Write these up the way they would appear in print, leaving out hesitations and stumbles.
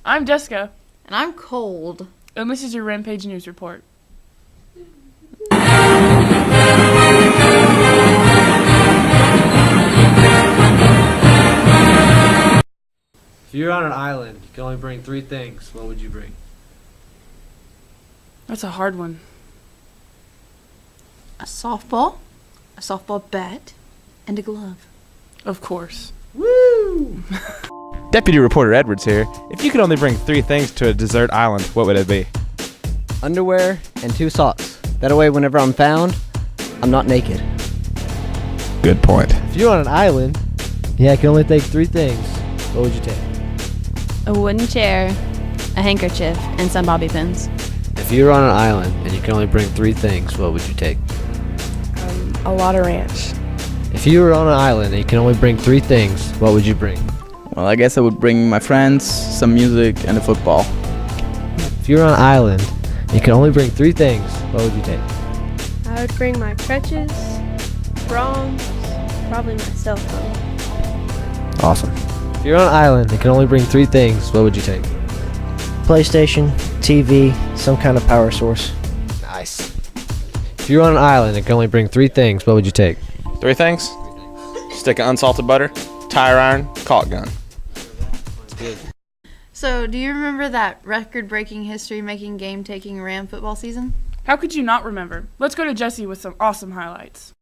I'm Jessica, And I'm cold. and this is your Rampage News Report. If you're on an island, you can only bring three things. What would you bring? That's a hard one. A softball bat, and a glove. Of course. Woo! Deputy Reporter Edwards here. If you could only bring three things to a desert island, what would it be? Underwear and 2 socks. That way, whenever I'm found, I'm not naked. Good point. If you're on an island, I can only take 3 things. What would you take? A wooden chair, a handkerchief, and some bobby pins. If you're on an island and you can only bring three things, what would you take? A lot of ranch. If you were on an island and you can only bring three things, what would you bring? Well, I guess I would bring my friends, some music, and a football. If you're on an island and you can only bring 3 things, what would you take? I would bring my crutches, bronze, probably my cell phone. Awesome. If you're on an island and can only bring 3 things, what would you take? PlayStation, TV, some kind of power source. Nice. If you're on an island and can only bring 3 things, what would you take? 3 things? Stick of unsalted butter, tire iron, caulk gun. So, do you remember that record-breaking, history-making, game-taking Ram football season? How could you not remember? Let's go to Jesse with some awesome highlights.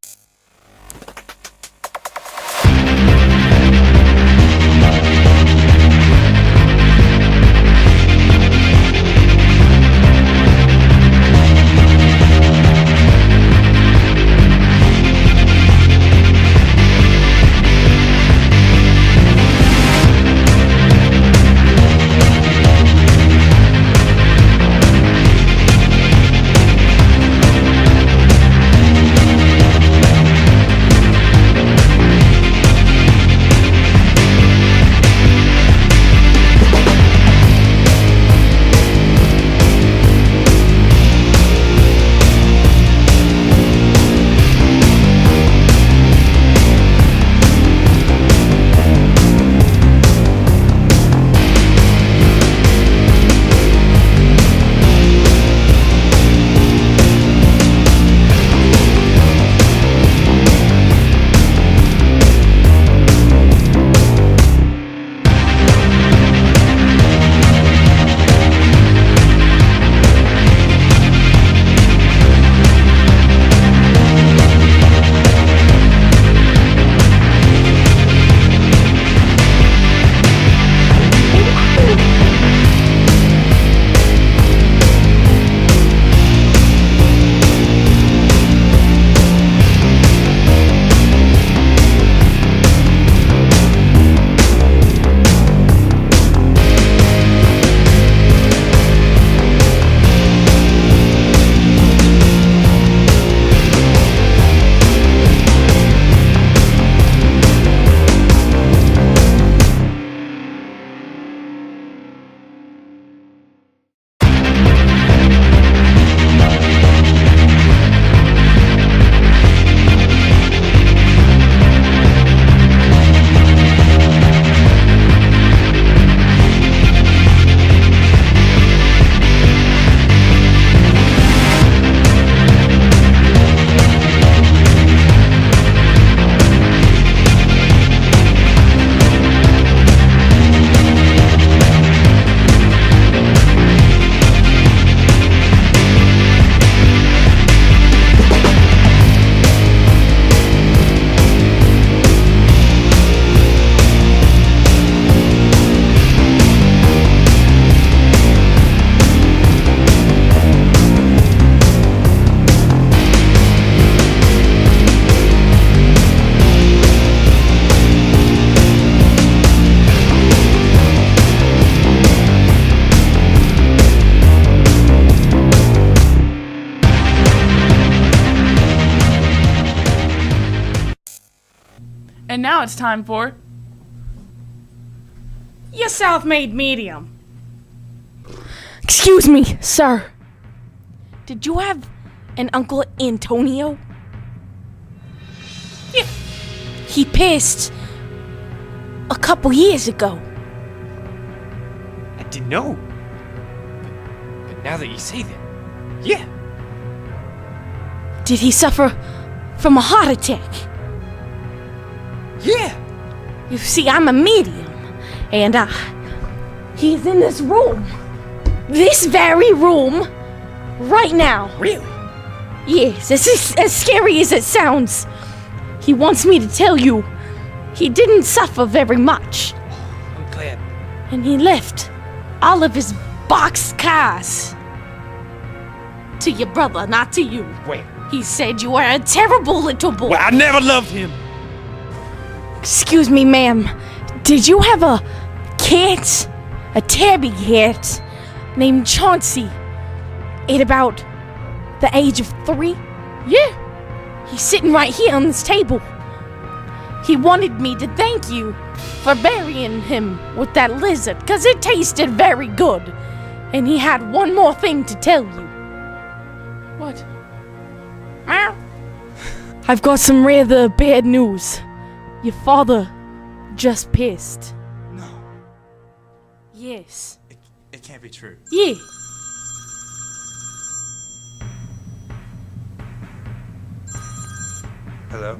And now it's time for Your self-made medium. Excuse me, sir. Did you have an Uncle Antonio? Yeah. He passed a couple years ago. I didn't know. But now that you say that, yeah. Did he suffer from a heart attack? Yeah. You see, I'm a medium, and he's in this room. This very room, right now. Really? Yes, this is as scary as it sounds. He wants me to tell you he didn't suffer very much. I'm glad. And he left all of his boxed cars to your brother, not to you. Wait. He said you were a terrible little boy. Well, I never loved him. Excuse me, ma'am. Did you have a cat? A tabby cat named Chauncey at about the age of 3? Yeah. He's sitting right here on this table. He wanted me to thank you for burying him with that lizard, because it tasted very good. And he had one more thing to tell you. What? Meow. I've got some rather bad news. Your father just pissed. No. Yes. It can't be true. Yeah. Hello?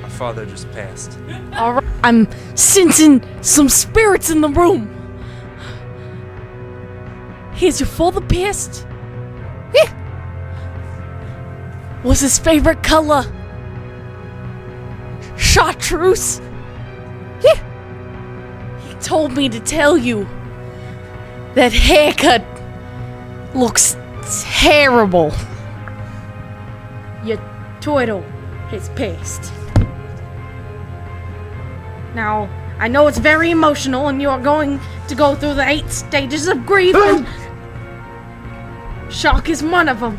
My father just passed. Alright. I'm sensing some spirits in the room. Is your father pissed? Yeah. Was his favorite color chartreuse? Yeah. He told me to tell you that haircut looks terrible. Your turtle has passed. Now, I know it's very emotional and you're going to go through the 8 stages of grief and shock is one of them.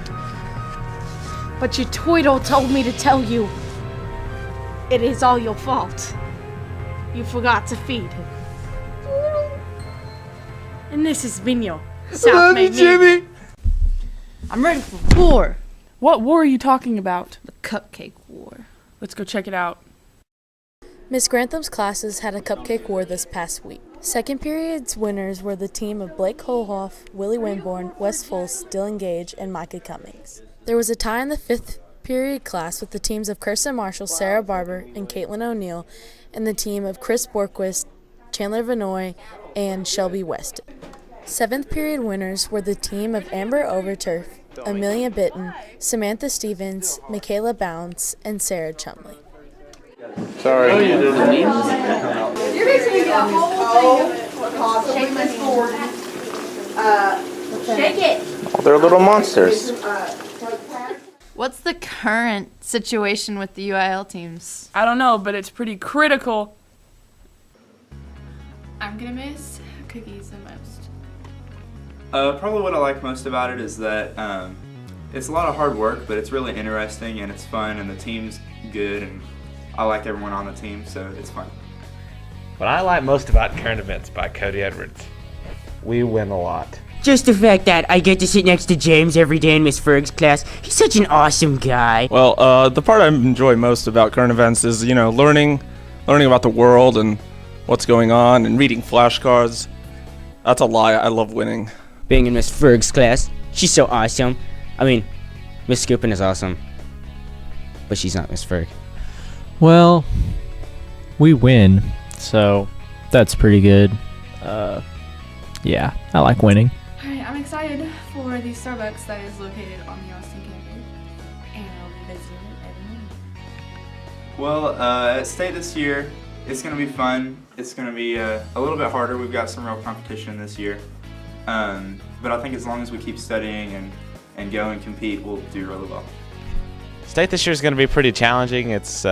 But your turtle told me to tell you it is all your fault. You forgot to feed him. And this has been your South Maine Jimmy. I'm ready for war. What war are you talking about? The Cupcake War. Let's go check it out. Miss Grantham's classes had a cupcake war this past week. Second period's winners were the team of Blake Holhoff, Willie Winborn, Wes Fultz, Dylan Gage, and Micah Cummings. There was a tie in the fifth period class with the teams of Kirsten Marshall, Sarah Barber, and Caitlin O'Neill, and the team of Chris Borquist, Chandler Vanoy, and Shelby Weston. Seventh period winners were the team of Amber Overturf, Amelia Bitten, Samantha Stevens, Michaela Bounds, and Sarah Chumley. Sorry. You're basically get a whole thing of possibly Miss Gordon. Shake it. They're little monsters. What's the current situation with the UIL teams? I don't know, but it's pretty critical. I'm gonna miss cookies the most. Probably what I like most about it is that it's a lot of hard work, but it's really interesting and it's fun and the team's good and I like everyone on the team, so it's fun. What I like most about Current Events by Cody Edwards, we win a lot. Just the fact that I get to sit next to James every day in Miss Ferg's class. He's such an awesome guy. Well, the part I enjoy most about Current Events is, learning about the world and what's going on and reading flashcards. That's a lie. I love winning. Being in Miss Ferg's class, she's so awesome. I mean, Miss Scoopin is awesome, but she's not Miss Ferg. Well, we win, so that's pretty good. Yeah, I like winning. Alright, I'm excited for the Starbucks that is located on the Austin campus, and I'll be visiting it every morning. Well, at state this year, it's going to be fun. It's going to be a little bit harder. We've got some real competition this year. But I think as long as we keep studying and go and compete, we'll do really well. State this year is going to be pretty challenging. It's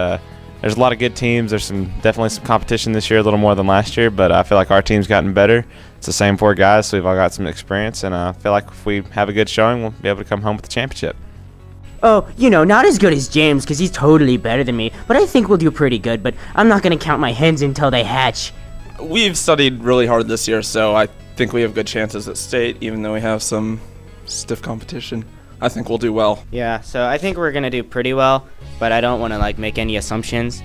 there's a lot of good teams. There's definitely some competition this year, a little more than last year, but I feel like our team's gotten better. It's the same 4 guys, so we've all got some experience, and I feel like if we have a good showing, we'll be able to come home with the championship. Oh, not as good as James, because he's totally better than me, but I think we'll do pretty good, but I'm not going to count my hens until they hatch. We've studied really hard this year, so I think we have good chances at state, even though we have some stiff competition. I think we'll do well. Yeah, so I think we're going to do pretty well, but I don't want to make any assumptions.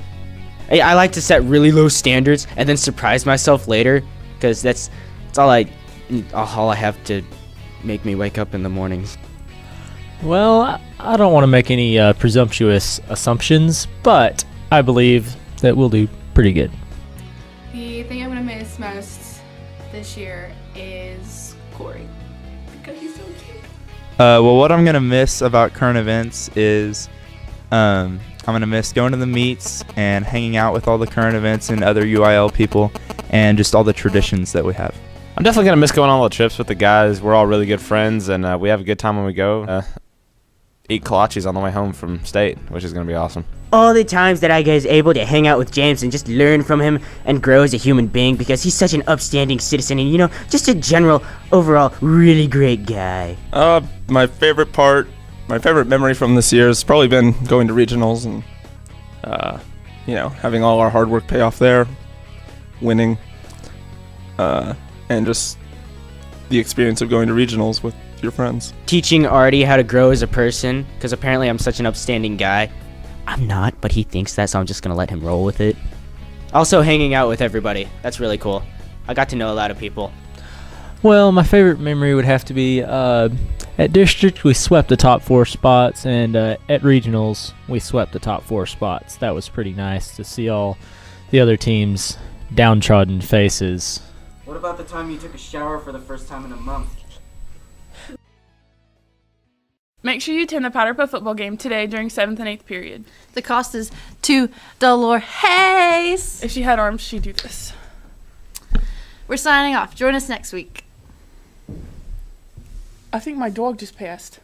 I like to set really low standards and then surprise myself later, because that's all I have to make me wake up in the mornings. Well, I don't want to make any presumptuous assumptions, but I believe that we'll do pretty good. The thing I'm gonna miss most this year is Corey, because he's so cute. Well, what I'm gonna miss about current events is I'm gonna miss going to the meets and hanging out with all the current events and other UIL people, and just all the traditions that we have. I'm definitely going to miss going on all the trips with the guys. We're all really good friends, and we have a good time when we go. Eat kolaches on the way home from state, which is going to be awesome. All the times that I was able to hang out with James and just learn from him and grow as a human being, because he's such an upstanding citizen and, just a general, overall, really great guy. My favorite memory from this year has probably been going to regionals and, having all our hard work pay off there, winning, and just the experience of going to regionals with your friends. Teaching Artie how to grow as a person, because apparently I'm such an upstanding guy. I'm not, but he thinks that, so I'm just going to let him roll with it. Also, hanging out with everybody. That's really cool. I got to know a lot of people. Well, my favorite memory would have to be at district we swept the top 4 spots, and at regionals we swept the top 4 spots. That was pretty nice to see all the other teams' downtrodden faces. What about the time you took a shower for the first time in a month? Make sure you attend the Powder Puff football game today during 7th and 8th period. The cost is $2. If she had arms, she'd do this. We're signing off. Join us next week. I think my dog just passed.